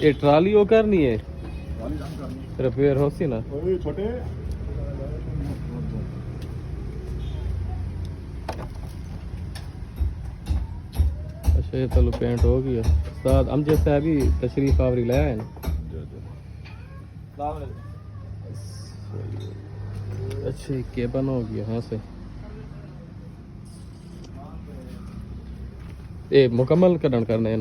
ये ट्राली वो करनी है रिपेयर हो सी ना छोटे अच्छा ये चलो पेंट हो गया उस्ताद हम जैसे अभी तशरीफ आवरी लाया है ना अच्छा ये केबन हो गया हाँ से ये मुकम्मल करण करना है